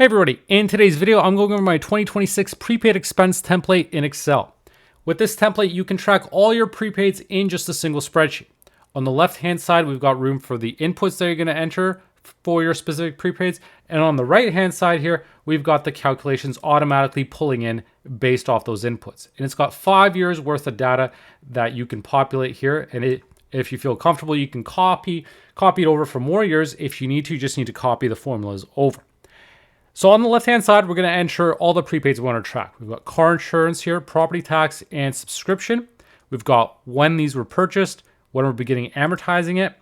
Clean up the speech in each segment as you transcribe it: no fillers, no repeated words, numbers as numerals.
Hey everybody, in today's video, I'm going over my 2026 prepaid expense template in Excel. With this template, you can track all your prepaids in just a single spreadsheet. On the left-hand side, we've got room for the inputs that you're going to enter for your specific prepaids. And on the right-hand side here, we've got the calculations automatically pulling in based off those inputs. And it's got 5 years worth of data that you can populate here. And if you feel comfortable, you can copy it over for more years. If you need to, you just need to copy the formulas over. So on the left-hand side, we're going to enter all the prepaids we want to track. We've got car insurance here, property tax, and subscription. We've got when these were purchased, when we're beginning amortizing it,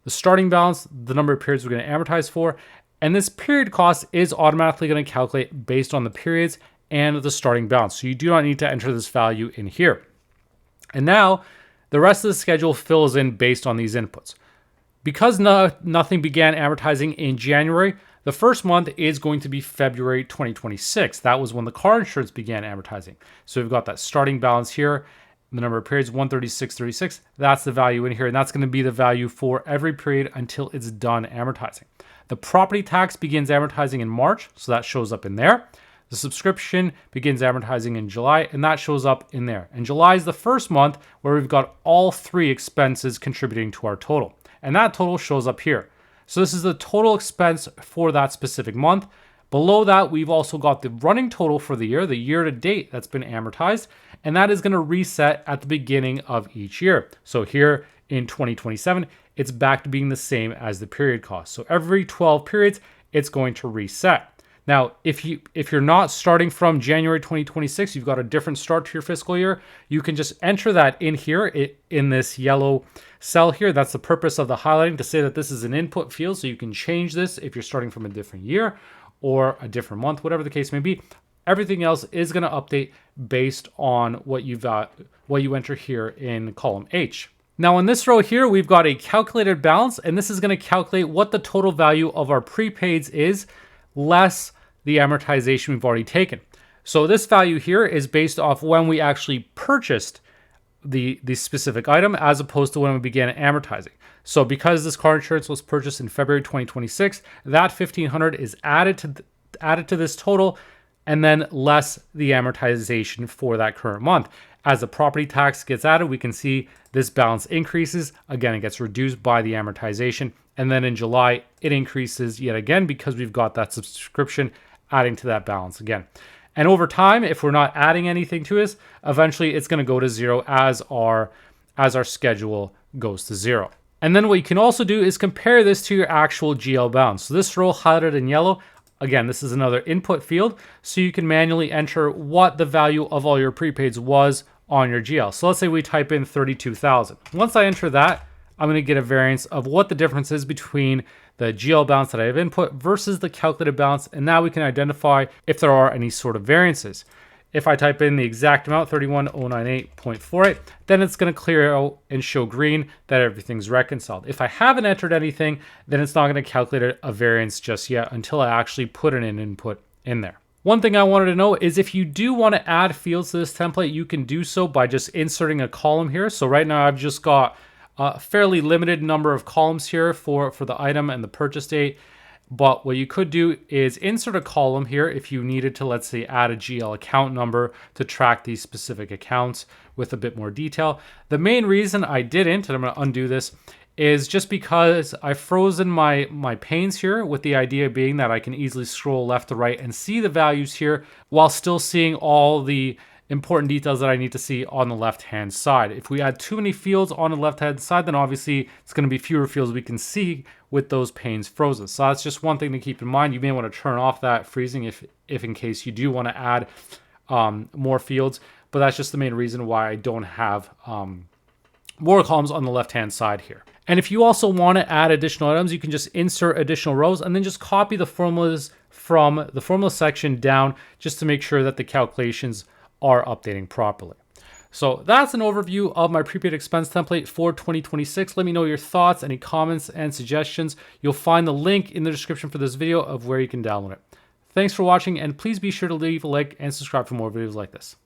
the starting balance, the number of periods we're going to amortize for, and this period cost is automatically going to calculate based on the periods and the starting balance. So you do not need to enter this value in here. And now the rest of the schedule fills in based on these inputs. Because nothing began amortizing in January, the first month is going to be February 2026. That was when the car insurance began amortizing. So we've got that starting balance here, the number of periods, 136.36. That's the value in here, and that's going to be the value for every period until it's done amortizing. The property tax begins amortizing in March, so that shows up in there. The subscription begins amortizing in July, and that shows up in there. And July is the first month where we've got all three expenses contributing to our total. And that total shows up here. So this is the total expense for that specific month. Below that, we've also got the running total for the year to date that's been amortized, and that is going to reset at the beginning of each year. So here in 2027, it's back to being the same as the period cost. So every 12 periods, it's going to reset. Now, if you're not starting from January 2026, you've got a different start to your fiscal year, you can just enter that in here in this yellow cell here. That's the purpose of the highlighting, to say that this is an input field, so you can change this if you're starting from a different year or a different month, whatever the case may be. Everything else is going to update based on what you enter here in column H. Now in this row here, we've got a calculated balance, and this is going to calculate what the total value of our prepaids is, less the amortization we've already taken. So this value here is based off when we actually purchased the specific item, as opposed to when we began amortizing. So because this car insurance was purchased in February 2026, that $1,500 is added to this total, and then less the amortization for that current month. As the property tax gets added, we can see this balance increases. Again, it gets reduced by the amortization. And then in July, it increases yet again because we've got that subscription adding to that balance again. And over time, if we're not adding anything to this, eventually it's going to go to zero as our schedule goes to zero. And then what you can also do is compare this to your actual GL balance. So this row highlighted in yellow, again, this is another input field, so you can manually enter what the value of all your prepaids was on your GL. So let's say we type in 32,000. Once I enter that, I'm going to get a variance of what the difference is between the GL balance that I have input versus the calculated balance. And now we can identify if there are any sort of variances. If I type in the exact amount, 31098.48, then it's going to clear out and show green that everything's reconciled. If I haven't entered anything, then it's not going to calculate a variance just yet until I actually put an input in there. One thing I wanted to know is if you do want to add fields to this template, you can do so by just inserting a column here. So right now I've just got a fairly limited number of columns here for the item and the purchase date. But what you could do is insert a column here if you needed to, let's say, add a GL account number to track these specific accounts with a bit more detail. The main reason I didn't, and I'm going to undo this, is just because I've frozen my panes here, with the idea being that I can easily scroll left to right and see the values here while still seeing all the important details that I need to see on the left-hand side. If we add too many fields on the left-hand side, then obviously it's going to be fewer fields we can see with those panes frozen. So that's just one thing to keep in mind. You may want to turn off that freezing if in case you do want to add more fields, but that's just the main reason why I don't have more columns on the left-hand side here. And if you also want to add additional items, you can just insert additional rows and then just copy the formulas from the formula section down, just to make sure that the calculations are updating properly. So that's an overview of my prepaid expense template for 2026. Let me know your thoughts, any comments and suggestions. You'll find the link in the description for this video of where you can download it. Thanks for watching, and please be sure to leave a like and subscribe for more videos like this.